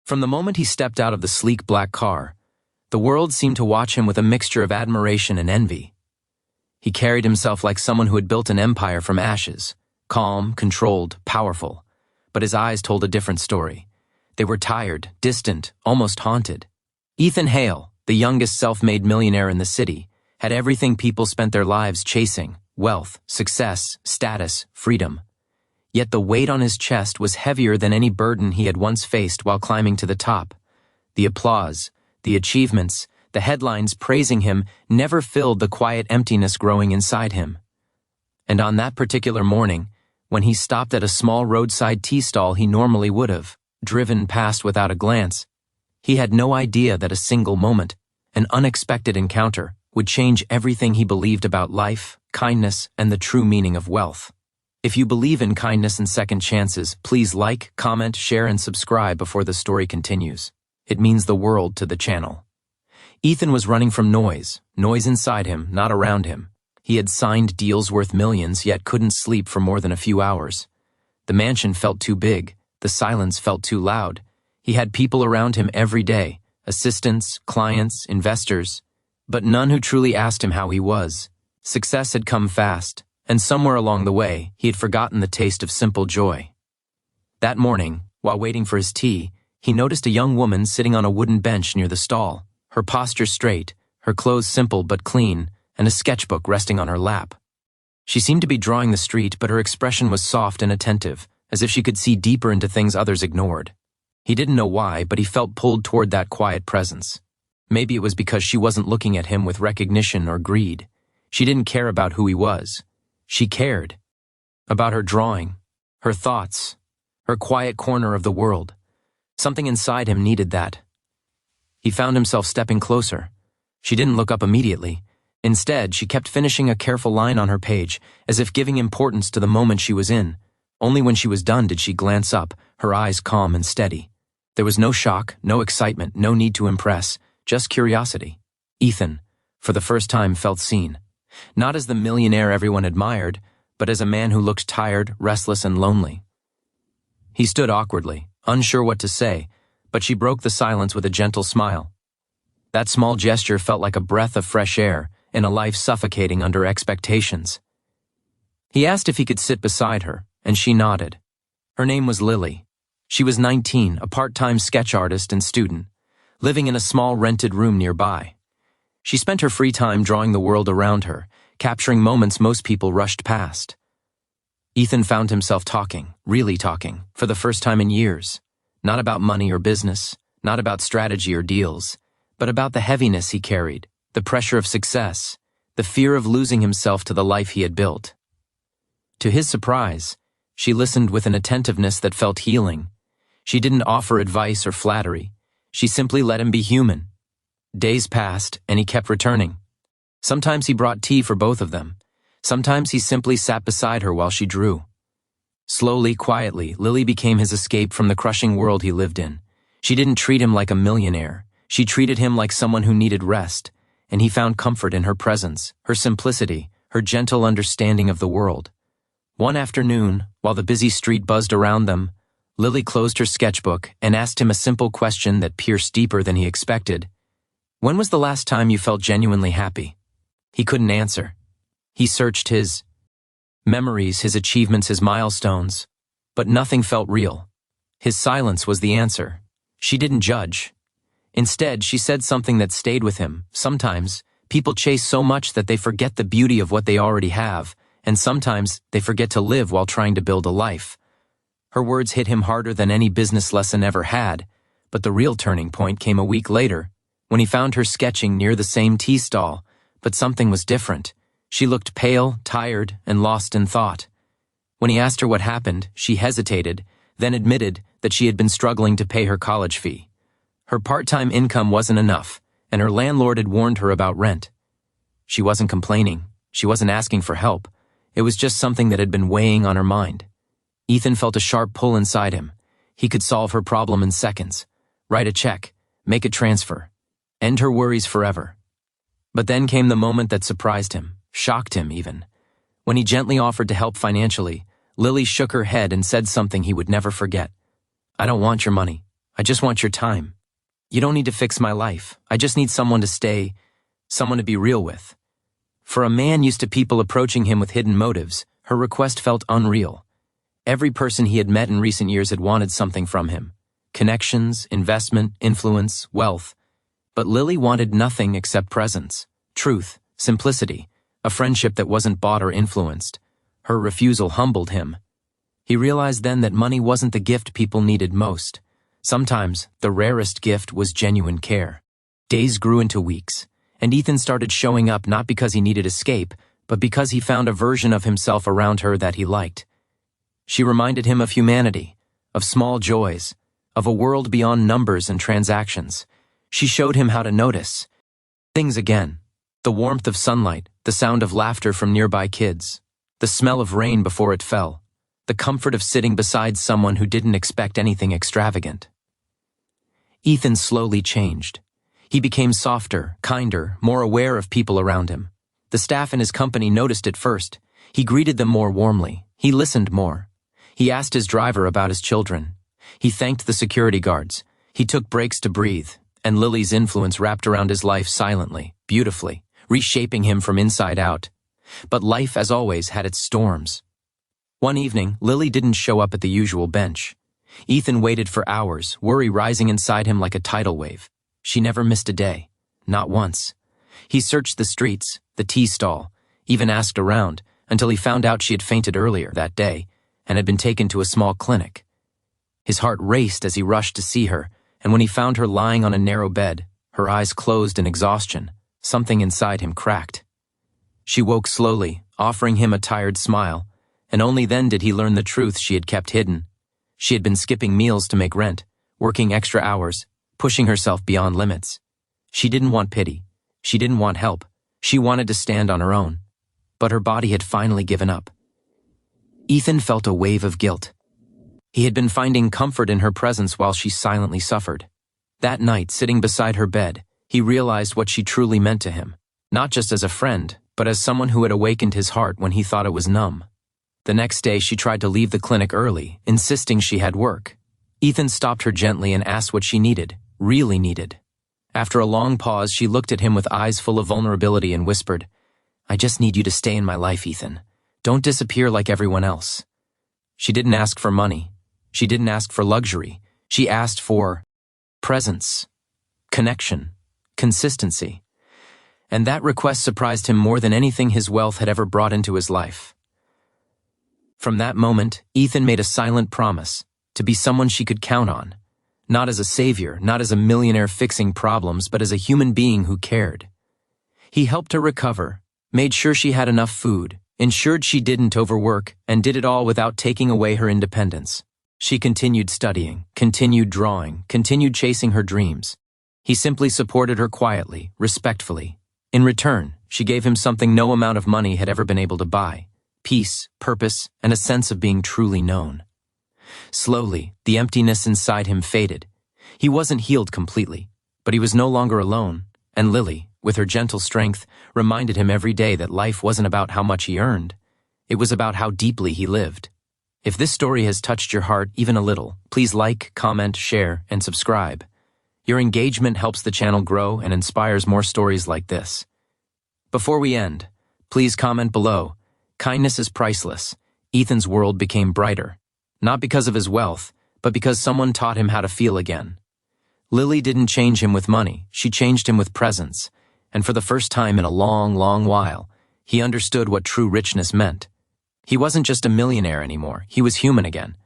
From the moment he stepped out of the sleek black car, the world seemed to watch him with a mixture of admiration and envy. He carried himself like someone who had built an empire from ashes, calm, controlled, powerful. But his eyes told a different story. They were tired, distant, almost haunted. Ethan Hale, the youngest self-made millionaire in the city, had everything people spent their lives chasing: wealth, success, status, freedom. Yet the weight on his chest was heavier than any burden he had once faced while climbing to the top. The applause, the achievements, the headlines praising him never filled the quiet emptiness growing inside him. And on that particular morning, when he stopped at a small roadside tea stall he normally would have driven past without a glance, he had no idea that a single moment, an unexpected encounter, would change everything he believed about life, kindness, and the true meaning of wealth. If you believe in kindness and second chances, please like, comment, share, and subscribe before the story continues. It means the world to the channel. Ethan was running from noise inside him, not around him. He had signed deals worth millions, yet couldn't sleep for more than a few hours. The mansion felt too big. The silence felt too loud. He had people around him every day, assistants, clients, investors, but none who truly asked him how he was. Success had come fast, and somewhere along the way, he had forgotten the taste of simple joy. That morning, while waiting for his tea, he noticed a young woman sitting on a wooden bench near the stall, her posture straight, her clothes simple but clean, and a sketchbook resting on her lap. She seemed to be drawing the street, but her expression was soft and attentive, as if she could see deeper into things others ignored. He didn't know why, but he felt pulled toward that quiet presence. Maybe it was because she wasn't looking at him with recognition or greed. She didn't care about who he was. She cared about her drawing, her thoughts, her quiet corner of the world. Something inside him needed that. He found himself stepping closer. She didn't look up immediately. Instead, she kept finishing a careful line on her page, as if giving importance to the moment she was in. Only when she was done did she glance up, her eyes calm and steady. There was no shock, no excitement, no need to impress, just curiosity. Ethan, for the first time, felt seen. Not as the millionaire everyone admired, but as a man who looked tired, restless, and lonely. He stood awkwardly, unsure what to say, but she broke the silence with a gentle smile. That small gesture felt like a breath of fresh air in a life suffocating under expectations. He asked if he could sit beside her, and she nodded. Her name was Lily. She was 19, a part-time sketch artist and student, living in a small rented room nearby. She spent her free time drawing the world around her, capturing moments most people rushed past. Ethan found himself talking, really talking, for the first time in years. Not about money or business, not about strategy or deals, but about the heaviness he carried, the pressure of success, the fear of losing himself to the life he had built. To his surprise, she listened with an attentiveness that felt healing. She didn't offer advice or flattery. She simply let him be human. Days passed, and he kept returning. Sometimes he brought tea for both of them. Sometimes he simply sat beside her while she drew. Slowly, quietly, Lily became his escape from the crushing world he lived in. She didn't treat him like a millionaire. She treated him like someone who needed rest, and he found comfort in her presence, her simplicity, her gentle understanding of the world. One afternoon, while the busy street buzzed around them, Lily closed her sketchbook and asked him a simple question that pierced deeper than he expected. When was the last time you felt genuinely happy? He couldn't answer. He searched his memories, his achievements, his milestones, but nothing felt real. His silence was the answer. She didn't judge. Instead, she said something that stayed with him. Sometimes, people chase so much that they forget the beauty of what they already have, and sometimes they forget to live while trying to build a life. Her words hit him harder than any business lesson ever had, but the real turning point came a week later, when he found her sketching near the same tea stall, but something was different. She looked pale, tired, and lost in thought. When he asked her what happened, she hesitated, then admitted that she had been struggling to pay her college fee. Her part-time income wasn't enough, and her landlord had warned her about rent. She wasn't complaining. She wasn't asking for help. It was just something that had been weighing on her mind. Ethan felt a sharp pull inside him. He could solve her problem in seconds. Write a check, make a transfer, end her worries forever. But then came the moment that surprised him, shocked him even. When he gently offered to help financially, Lily shook her head and said something he would never forget. "I don't want your money. I just want your time. You don't need to fix my life. I just need someone to stay, someone to be real with. For a man used to people approaching him with hidden motives, her request felt unreal. Every person he had met in recent years had wanted something from him. Connections, investment, influence, wealth. But Lily wanted nothing except presence, truth, simplicity, a friendship that wasn't bought or influenced. Her refusal humbled him. He realized then that money wasn't the gift people needed most. Sometimes, the rarest gift was genuine care. Days grew into weeks, and Ethan started showing up not because he needed escape, but because he found a version of himself around her that he liked. She reminded him of humanity, of small joys, of a world beyond numbers and transactions. She showed him how to notice things again. The warmth of sunlight, the sound of laughter from nearby kids, the smell of rain before it fell, the comfort of sitting beside someone who didn't expect anything extravagant. Ethan slowly changed. He became softer, kinder, more aware of people around him. The staff in his company noticed it first. He greeted them more warmly. He listened more. He asked his driver about his children. He thanked the security guards. He took breaks to breathe, and Lily's influence wrapped around his life silently, beautifully, reshaping him from inside out. But life, as always, had its storms. One evening, Lily didn't show up at the usual bench. Ethan waited for hours, worry rising inside him like a tidal wave. She never missed a day. Not once. He searched the streets, the tea stall, even asked around, until he found out she had fainted earlier that day and had been taken to a small clinic. His heart raced as he rushed to see her, and when he found her lying on a narrow bed, her eyes closed in exhaustion, something inside him cracked. She woke slowly, offering him a tired smile, and only then did he learn the truth she had kept hidden. She had been skipping meals to make rent, working extra hours, pushing herself beyond limits. She didn't want pity. She didn't want help. She wanted to stand on her own. But her body had finally given up. Ethan felt a wave of guilt. He had been finding comfort in her presence while she silently suffered. That night, sitting beside her bed, he realized what she truly meant to him, not just as a friend, but as someone who had awakened his heart when he thought it was numb. The next day, she tried to leave the clinic early, insisting she had work. Ethan stopped her gently and asked what she needed, really needed. After a long pause, she looked at him with eyes full of vulnerability and whispered, "I just need you to stay in my life, Ethan. Don't disappear like everyone else." She didn't ask for money. She didn't ask for luxury. She asked for presence, connection, consistency. And that request surprised him more than anything his wealth had ever brought into his life. From that moment, Ethan made a silent promise to be someone she could count on, not as a savior, not as a millionaire fixing problems, but as a human being who cared. He helped her recover, made sure she had enough food, ensured she didn't overwork, and did it all without taking away her independence. She continued studying, continued drawing, continued chasing her dreams. He simply supported her quietly, respectfully. In return, she gave him something no amount of money had ever been able to buy: peace, purpose, and a sense of being truly known. Slowly, the emptiness inside him faded. He wasn't healed completely, but he was no longer alone, and Lily, with her gentle strength, reminded him every day that life wasn't about how much he earned. It was about how deeply he lived. If this story has touched your heart even a little, please like, comment, share, and subscribe. Your engagement helps the channel grow and inspires more stories like this. Before we end, please comment below. Kindness is priceless. Ethan's world became brighter, not because of his wealth, but because someone taught him how to feel again. Lily didn't change him with money, she changed him with presence, and for the first time in a long, long while, he understood what true richness meant. He wasn't just a millionaire anymore, he was human again,